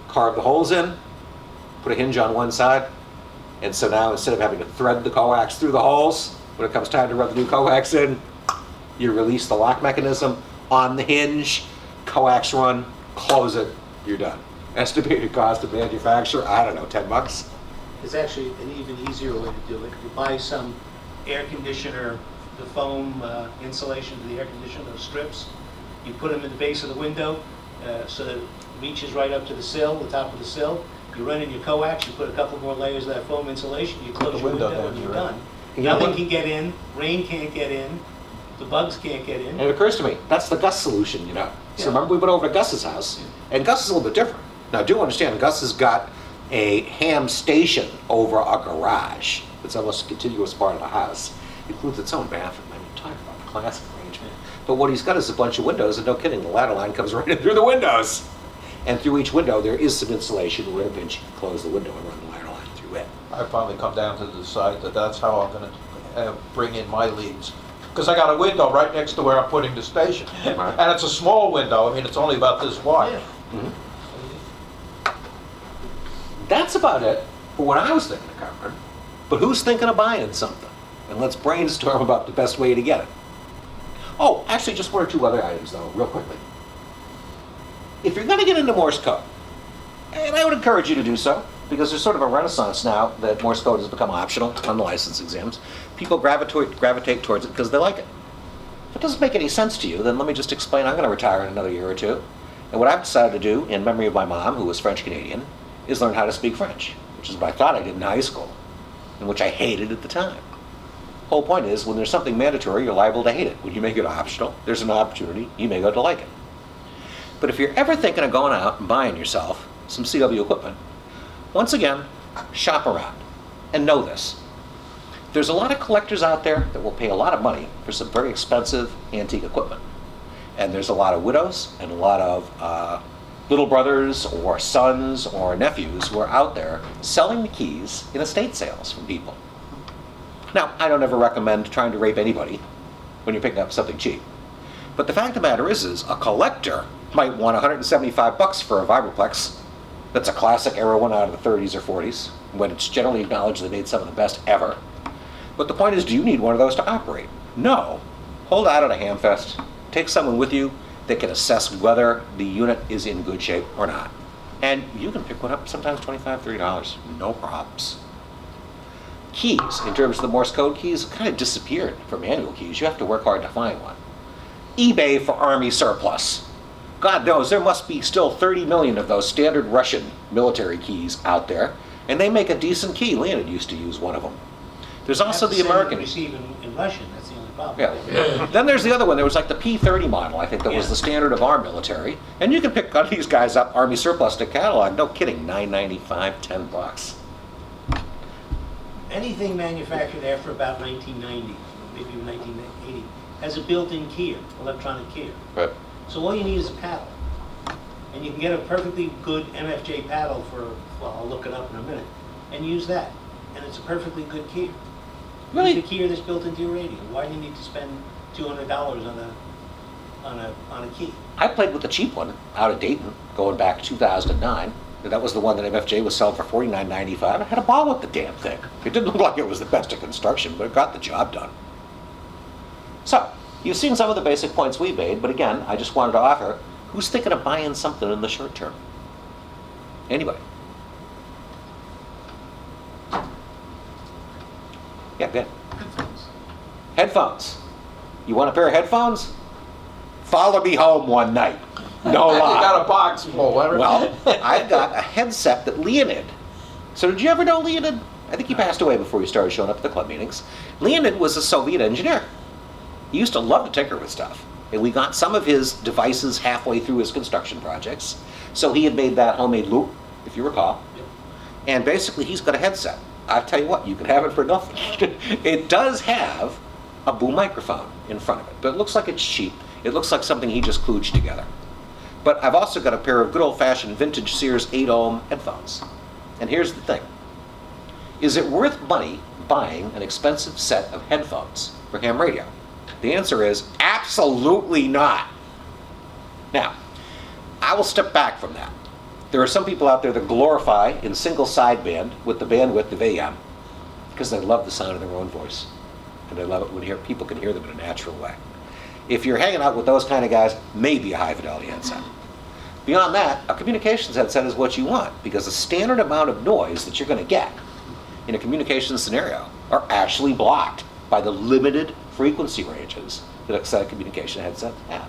carve the holes in, put a hinge on one side, and so now instead of having to thread the coax through the holes, when it comes time to rub the new coax in, you release the lock mechanism on the hinge, coax run, close it, you're done. Estimated cost of manufacture, I don't know, 10 bucks? It's actually an even easier way to do it. You buy some air conditioner, the foam insulation to the air conditioner, those strips. You put them in the base of the window so that it reaches right up to the sill, the top of the sill. You run in your coax, you put a couple more layers of that foam insulation, you close your window and you're done. Nothing can get in, rain can't get in, the bugs can't get in. And it occurs to me, that's the Gus solution, you know. So remember we went over to Gus's house, and Gus is a little bit different. Now do understand, Gus has got a ham station over a garage. It's almost a continuous part of the house. It includes its own bathroom. I mean, talk about a classic arrangement. But what he's got is a bunch of windows, and no kidding, the ladder line comes right in through the windows. And through each window, there is some insulation where a pinch you can close the window and run the ladder line through it. I finally come down to decide that that's how I'm going to bring in my leads. Because I got a window right next to where I'm putting the station. Right. And it's a small window. I mean, it's only about this wide. Yeah. Mm-hmm. That's about it for what I was thinking of covering. But who's thinking of buying something? And let's brainstorm about the best way to get it. Oh, actually, just one or two other items, though, real quickly. If you're going to get into Morse code, and I would encourage you to do so, because there's sort of a renaissance now that Morse code has become optional on the license exams. People gravitate towards it because they like it. If it doesn't make any sense to you, then let me just explain. I'm going to retire in another year or two. And what I've decided to do, in memory of my mom, who was French-Canadian, is learn how to speak French, which is what I thought I did in high school, and which I hated at the time. Whole point is, when there's something mandatory, you're liable to hate it. When you make it optional, there's an opportunity, you may go to like it. But if you're ever thinking of going out and buying yourself some CW equipment, once again, shop around and know this. There's a lot of collectors out there that will pay a lot of money for some very expensive antique equipment. And there's a lot of widows and a lot of little brothers or sons or nephews who are out there selling the keys in estate sales from people. Now, I don't ever recommend trying to rape anybody when you're picking up something cheap. But the fact of the matter is a collector might want 175 bucks for a Vibraplex that's a classic era one out of the 30s or 40s, when it's generally acknowledged they made some of the best ever. But the point is, do you need one of those to operate? No. Hold out at a hamfest. Take someone with you that can assess whether the unit is in good shape or not. And you can pick one up sometimes $25, $30, no problems. Keys, in terms of the Morse code keys, kind of disappeared from manual keys. You have to work hard to find one. eBay for Army surplus. God knows there must be still 30 million of those standard Russian military keys out there, and they make a decent key. Leonid used to use one of them. There's also the American. Receive in Russian. That's the only problem. Yeah. Then there's the other one. There was like the P30 model, I think, that was the standard of our military. And you can pick these guys up, Army surplus to catalog. No kidding, $9.95, 10 bucks. Anything manufactured after about 1990, maybe even 1980, has a built-in keyer, electronic keyer. Right. So all you need is a paddle. And you can get a perfectly good MFJ paddle for, well, I'll look it up in a minute, and use that. And it's a perfectly good keyer. Really? Use the keyer that's built into your radio. Why do you need to spend $200 on a key? I played with the cheap one out of Dayton, going back to 2009. That was the one that MFJ was selling for $49.95. I had a ball with the damn thing. It didn't look like it was the best of construction, but it got the job done. So, you've seen some of the basic points we made, but again, I just wanted to offer, who's thinking of buying something in the short term? Anybody? Yeah, good. Headphones. You want a pair of headphones? Follow me home one night. No lie. You got a box full. Well, I've got a headset that Leonid. So did you ever know Leonid? I think he passed away before he started showing up at the club meetings. Leonid was a Soviet engineer. He used to love to tinker with stuff. And we got some of his devices halfway through his construction projects. So he had made that homemade loop, if you recall. Yep. And basically he's got a headset. I tell you what, you can have it for nothing. It does have a boom microphone in front of it, but it looks like it's cheap. It looks like something he just kludged together. But I've also got a pair of good old-fashioned vintage Sears 8-ohm headphones. And here's the thing. Is it worth money buying an expensive set of headphones for ham radio? The answer is absolutely not. Now, I will step back from that There are some people out there that glorify in single sideband with the bandwidth of AM because they love the sound of their own voice. And they love it when people can hear them in a natural way. If you're hanging out with those kind of guys, maybe a high fidelity headset. Beyond that, a communications headset is what you want because the standard amount of noise that you're going to get in a communications scenario are actually blocked by the limited frequency ranges that a set of communication headsets have.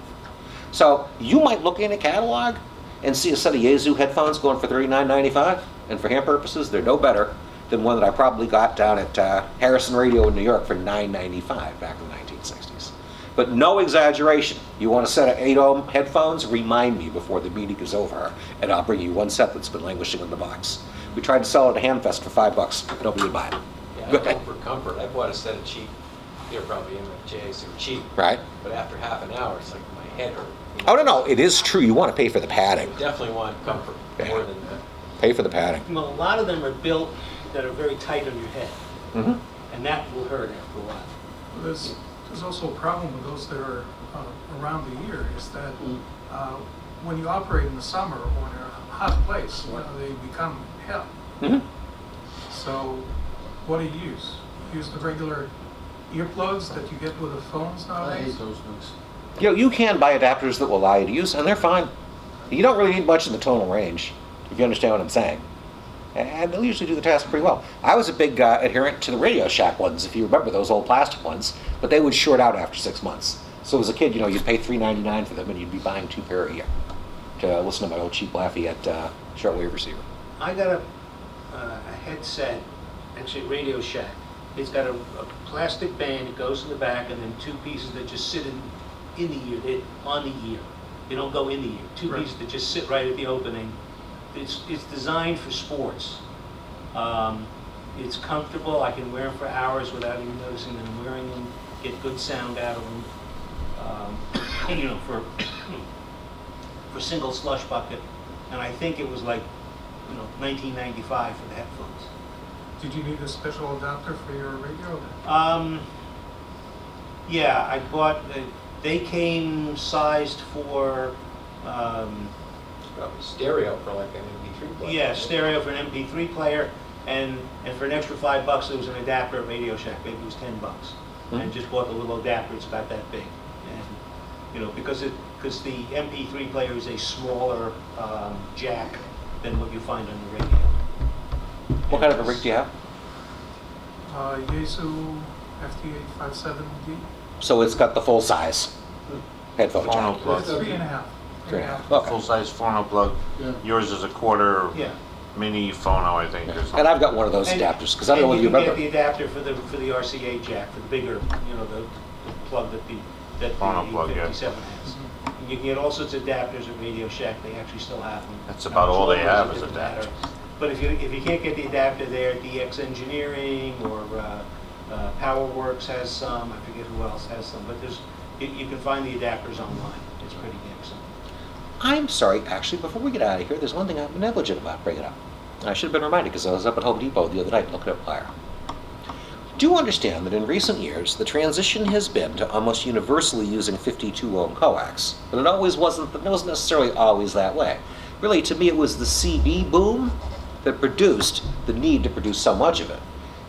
So you might look in a catalog and see a set of Yaesu headphones going for $39.95, and for ham purposes, they're no better than one that I probably got down at Harrison Radio in New York for $9.95 back in the 1960s. But no exaggeration. You want a set of 8-ohm headphones? Remind me before the meeting is over, and I'll bring you one set that's been languishing in the box. We tried to sell it at Hamfest for $5. Nobody would buy it. Yeah, Go I ahead. go for comfort. I bought a set of cheap, they're probably MFJs, they were cheap. Right? But after half an hour, it's like my head hurt. You Oh, know? no, it is true. You want to pay for the padding. Definitely want comfort Yeah. more than that. Pay for the padding. Well, a lot of them are built that are very tight on your head, Mm-hmm. and that will hurt after a while. Well, there's also a problem with those that are around the year, is that when you operate in the summer or in a hot place, they become hell. Mm-hmm. So what do you use? Use the regular earplugs that you get with the phones nowadays? those things. You can buy adapters that will allow you to use, and they're fine. You don't really need much in the tonal range, if you understand what I'm saying. And they'll usually do the task pretty well. I was a big adherent to the Radio Shack ones, if you remember those old plastic ones, but they would short out after 6 months. So as a kid, you'd pay $3.99 for them, and you'd be buying 2 pair a year to listen to my old cheap Lafayette shortwave receiver. I got a headset, actually Radio Shack. It's got a plastic band, it goes in the back, and then 2 pieces that just sit in the ear, on the ear. They don't go in the ear. 2 Right. pieces that just sit right at the opening. It's designed for sports. It's comfortable. I can wear them for hours without even noticing that I'm wearing them. Get good sound out of them. For single slush bucket. And I think it was like, $19.95 for the headphones. Did you need a special adapter for your radio? Yeah, I bought. They came sized for. Probably stereo for like an MP3 player. Yeah, stereo for an MP3 player, and for an extra $5 there was an adapter at Radio Shack. Maybe it was $10, and just bought the little adapter. It's about that big, and because the MP3 player is a smaller jack than what you find on the radio. What kind of a rig do you have? Yaesu FT857D. So it's got the full size headphone Phono jack. plug. 3.5. 3.5. Okay. Full-size phono plug. Yours is a quarter Yeah. mini phono, I think, or something. And I've got one of those And- adapters, because I don't know whether you And you remember. can get the adapter for the RCA jack, for the bigger, the plug that the Phono plug, yeah. 57 has. You can get all sorts of adapters at Radio Shack. They actually still have them. That's about all they have is Doesn't adapters. matter. But if you can't get the adapter there, DX Engineering or PowerWorks has some. I forget who else has some. But you can find the adapters online. It's pretty excellent. I'm sorry, actually, before we get out of here, there's one thing I'm negligent about bringing up. I should have been reminded because I was up at Home Depot the other night looking at wire. Do understand that in recent years, the transition has been to almost universally using 52-ohm coax, but it wasn't necessarily always that way. Really, to me, it was the CB boom that produced the need to produce so much of it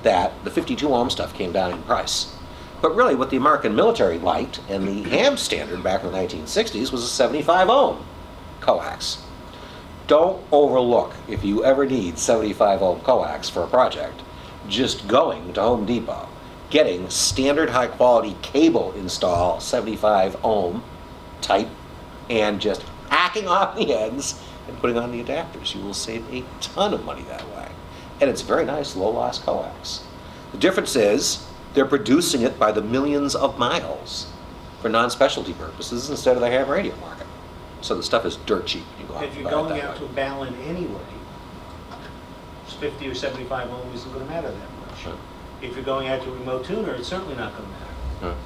that the 52-ohm stuff came down in price. But really, what the American military liked, and the ham standard back in the 1960s, was a 75-ohm coax. Don't overlook, if you ever need 75-ohm coax for a project, just going to Home Depot, getting standard high-quality cable install 75-ohm type, and just hacking off the ends and putting on the adapters. You will save a ton of money that way. And it's very nice low-loss coax. The difference is they're producing it by the millions of miles for non-specialty purposes instead of the ham radio market. So the stuff is dirt cheap. You go out If and you're buy it going that out to way. a Balun anyway, 50 or 75 ohm isn't going to matter that much. Sure. If you're going out to a remote tuner, it's certainly not going to matter.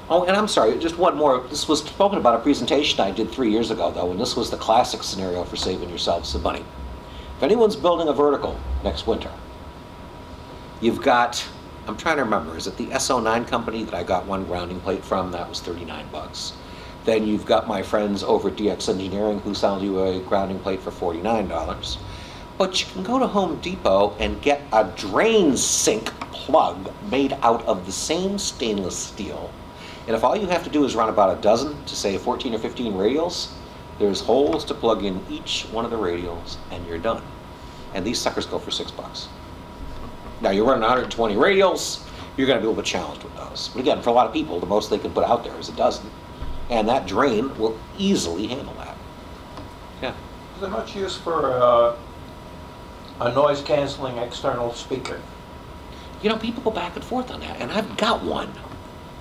Oh, and I'm sorry, just one more. This was spoken about a presentation I did 3 years ago, though, and this was the classic scenario for saving yourself some money. If anyone's building a vertical next winter, you've got, I'm trying to remember, is it the SO9 company that I got one grounding plate from? That was $39. Then you've got my friends over at DX Engineering who sell you a grounding plate for $49. But you can go to Home Depot and get a drain sink plug made out of the same stainless steel. And if all you have to do is run about a dozen to say 14 or 15 radials, there's holes to plug in each one of the radials and you're done. And these suckers go for $6. Now you're running 120 radials, you're going to be a little bit challenged with those. But again, for a lot of people, the most they can put out there is a dozen. And that drain will easily handle that. Yeah. Is there much use for a noise canceling external speaker? You know, people go back and forth on that, and I've got one.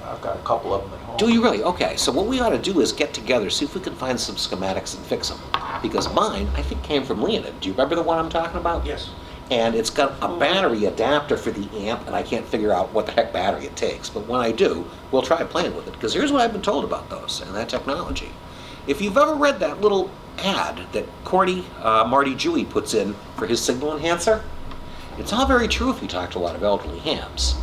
I've got a couple of them at home. Do you really? Okay, so what we ought to do is get together, see if we can find some schematics and fix them. Because mine, I think, came from Leonid. Do you remember the one I'm talking about? Yes. And it's got a battery adapter for the amp, and I can't figure out what the heck battery it takes. But when I do, we'll try playing with it. Because here's what I've been told about those and that technology. If you've ever read that little ad that corny Marty Dewey puts in for his signal enhancer, it's all very true if you talk to a lot of elderly hams.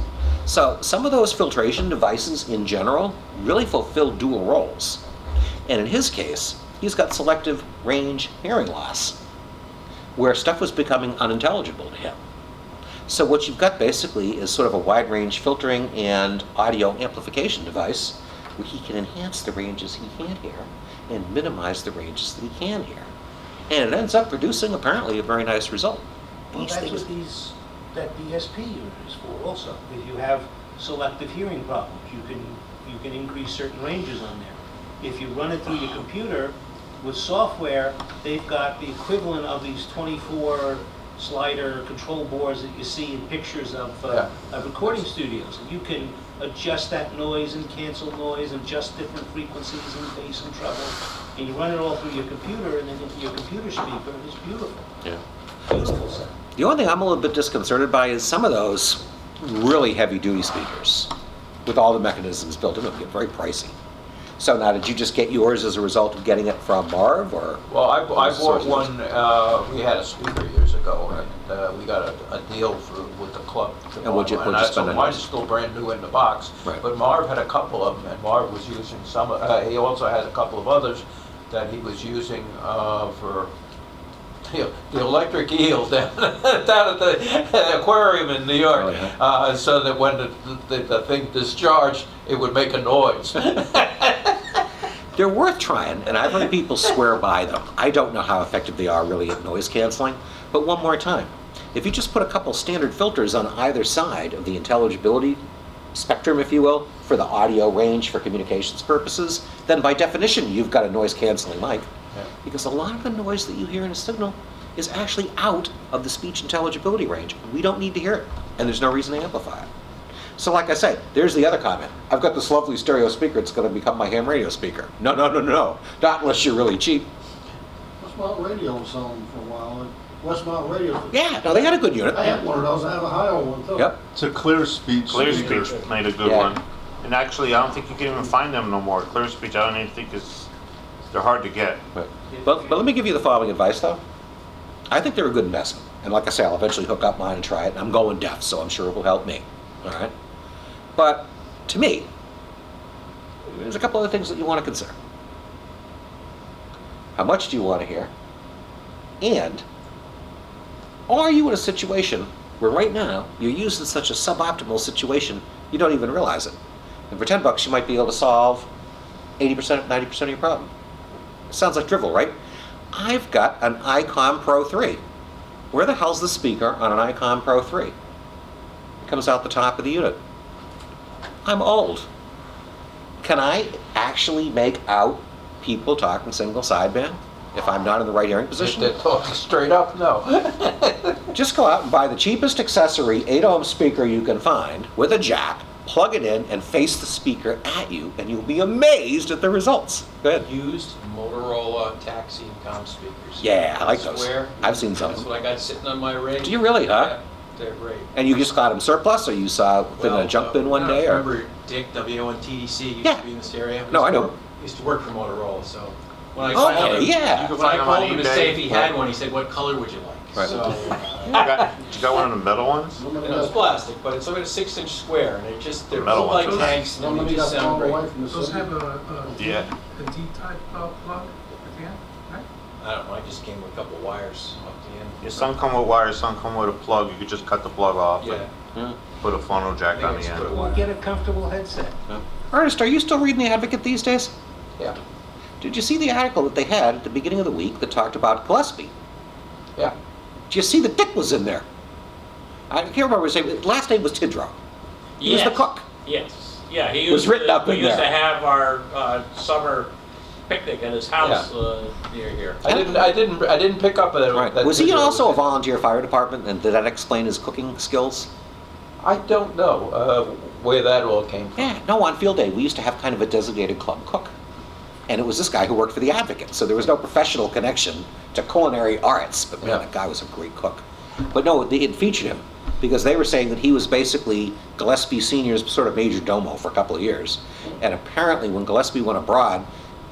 So some of those filtration devices in general really fulfill dual roles. And in his case, he's got selective range hearing loss, where stuff was becoming unintelligible to him. So what you've got basically is sort of a wide range filtering and audio amplification device where he can enhance the ranges he can't hear and minimize the ranges that he can hear. And it ends up producing apparently a very nice result. Well, These that's things, what that DSP unit is for also. If you have selective hearing problems, you can increase certain ranges on there. If you run it through your computer with software, they've got the equivalent of these 24 slider control boards that you see in pictures of recording studios. And you can adjust that noise and cancel noise and adjust different frequencies and bass and treble. And you run it all through your computer and then into your computer speaker, and it's beautiful. yeah. Beautiful sound. The only thing I'm a little bit disconcerted by is some of those really heavy duty speakers with all the mechanisms built in them get very pricey. So now, did you just get yours as a result of getting it from Marv, or? Well, I bought one, we had a speaker years ago, and we got a deal with the club. And what'd you spend on So yours? mine's still brand new in the box. Right. But Marv had a couple of them, and Marv was using some, he also had a couple of others that he was using for the electric eel down at the aquarium in New York. Oh, yeah. So that when the thing discharged, it would make a noise. They're worth trying, and I've heard people swear by them. I don't know how effective they are really at noise canceling, but one more time. If you just put a couple standard filters on either side of the intelligibility spectrum, if you will, for the audio range for communications purposes, then by definition you've got a noise canceling mic. Yeah. Because a lot of the noise that you hear in a signal is actually out of the speech intelligibility range. We don't need to hear it, and there's no reason to amplify it. So like I said, there's the other comment. I've got this lovely stereo speaker, it's going to become my ham radio speaker. No. Not unless you're really cheap. Westmount Radio was selling for a while. Westmount Radio. Yeah, no, they got a good unit. I had one of those. I have a higher one too. Yep. It's a clear speech. Clear speaker. Speech made a good Yeah. one. And actually, I don't think you can even find them no more. Clear Speech, I don't even think they're hard to get. But let me give you the following advice, though. I think they're a good investment. And like I say, I'll eventually hook up mine and try it. And I'm going deaf, so I'm sure it will help me. All right? But to me, there's a couple other things that you want to consider. How much do you want to hear? And are you in a situation where right now you're used in such a suboptimal situation you don't even realize it? And for $10 you might be able to solve 80%, 90% of your problem. It sounds like drivel, right? I've got an ICOM Pro 3. Where the hell's the speaker on an ICOM Pro 3? It comes out the top of the unit. I'm old. Can I actually make out people talking single sideband if I'm not in the right hearing position? They're talking straight up, no. Just go out and buy the cheapest accessory 8-ohm speaker you can find with a jack, plug it in, and face the speaker at you, and you'll be amazed at the results. Go ahead. Used Motorola taxi comm speakers. Yeah, I like those. Swear. I've seen some. That's what I got sitting on my rig. Do you really, huh? Yeah, they're great. And you just got them surplus, or you saw it in a junk bin one day? Or? Remember Dick, W1TSM, used Yeah. to be in this area? No, I know. Used to work for Motorola, so when I Okay, called him, yeah. You can when I find them on called him to eBay. say if he had one, he said, "What color would you like?" Right. So, You got one of the metal ones? Nobody it's got- plastic, but it's only a 6-inch square, and they're Metal built like ones. tanks, and Nobody they just got sound called away great. from the Those city. have Yeah. a D-type plug at the end, right? I don't know, I just came with a couple of wires off the end. Yeah, some come with wires, some come with a plug. You could just cut the plug off Yeah. and put a funnel jack I think on the it's end. put a Well, get a comfortable headset. Ernest, are you still reading The Advocate these days? Yeah, Did you see the article that they had at the beginning of the week that talked about Gillespie? yeah. Did you see that Dick was in there? I can't remember his name. Last name was Tidrow. He was the Yes. cook. Yes, yeah, he Was used written to, up in we used to there. have our summer picnic at his house near here. I didn't pick up that. Right. that Was he Tidrow also a in there. volunteer fire department, and did that explain his cooking skills? I don't know where that all came from. Yeah, no, on field day, we used to have kind of a designated club cook. And it was this guy who worked for the Advocate, so there was no professional connection to culinary arts, but man, Yeah. that guy was a great cook. But no, it featured him, because they were saying that he was basically Gillespie Sr.'s sort of major domo for a couple of years. And apparently when Gillespie went abroad,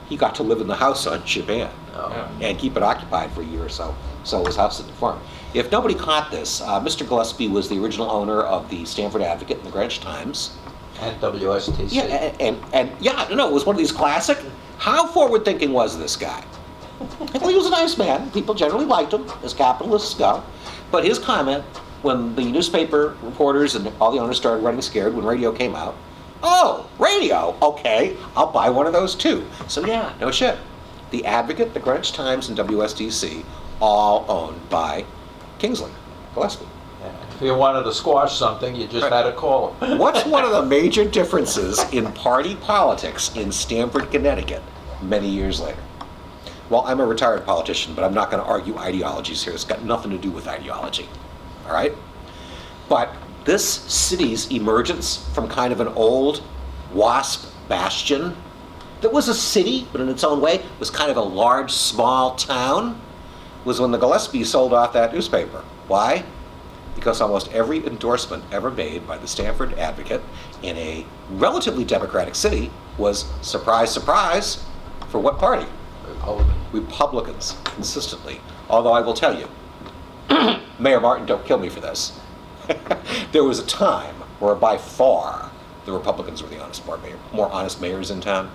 he got to live in the house on Shaban Oh. and keep it occupied for a year or so, so his house didn't farm. If nobody caught this, Mr. Gillespie was the original owner of the Stamford Advocate and the Greenwich Times. And WSTC. Yeah, and yeah, no, it was one of these classic. How forward-thinking was this guy? Well, he was a nice man. People generally liked him, as capitalists go. But his comment, when the newspaper reporters and all the owners started running scared when radio came out, oh, radio, okay, I'll buy one of those too. So yeah, no shit. The Advocate, the Greenwich Times, and WSDC, all owned by Kingsley Gillespie. Yeah. If you wanted to squash something, you just Right. had to call him. What's one of the major differences in party politics in Stamford, Connecticut, many years later? Well, I'm a retired politician, but I'm not going to argue ideologies here. It's got nothing to do with ideology, all right? But this city's emergence from kind of an old WASP bastion that was a city, but in its own way was kind of a large, small town, was when the Gillespie sold off that newspaper. Why? Because almost every endorsement ever made by the Stamford Advocate in a relatively democratic city was, surprise, surprise, for what party? Republican. Republicans, consistently. Although I will tell you, Mayor Martin, don't kill me for this. There was a time where by far the Republicans were the more honest mayors in town.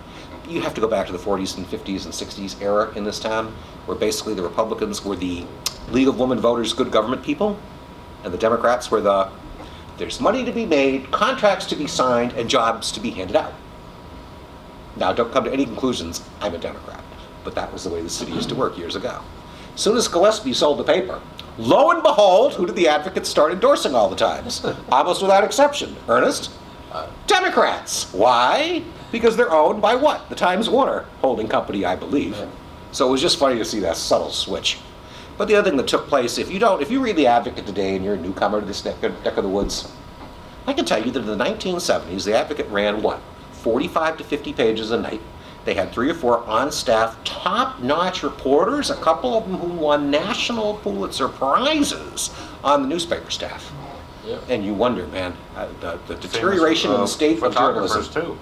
You have to go back to the 40s and 50s and 60s era in this town, where basically the Republicans were the League of Women Voters Good Government people, and the Democrats were the there's money to be made, contracts to be signed, and jobs to be handed out. Now, don't come to any conclusions, I'm a Democrat. But that was the way the city used to work years ago. As soon as Gillespie sold the paper, lo and behold, who did the Advocates start endorsing all the times? Almost without exception. Ernest? Democrats. Why? Because they're owned by what? The Times Warner holding company, I believe. So it was just funny to see that subtle switch. But the other thing that took place, if you read The Advocate today and you're a newcomer to this neck of the woods, I can tell you that in the 1970s, The Advocate ran what? 45 to 50 pages a night. They had 3 or 4 on-staff, top-notch reporters, a couple of them who won national Pulitzer Prizes on the newspaper staff. Yep. And you wonder, man, the deterioration in the state of Photographers journalism too.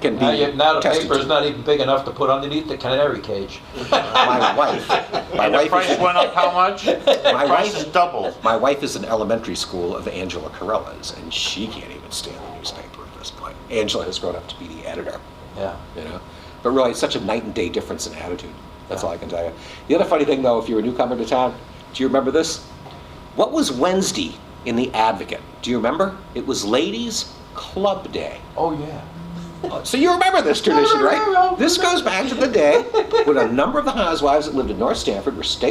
can be Now the tested paper's to. not even big enough to put underneath the canary cage. My wife, my And the wife price is, went up how much? The My price wife- is doubled. my wife is in elementary school of Angela Carella's, and she can't even stand the newspaper at this point. Angela has grown up to be the editor. Yeah. You know, but really it's such a night and day difference in attitude. That's all I can tell you. The other funny thing though, if you're a newcomer to town, do you remember this? What was Wednesday in the Advocate? Do you remember? It was Ladies Club Day. Oh, yeah. So you remember this tradition, right? This goes back to the day when a number of the housewives that lived in North Stamford were staying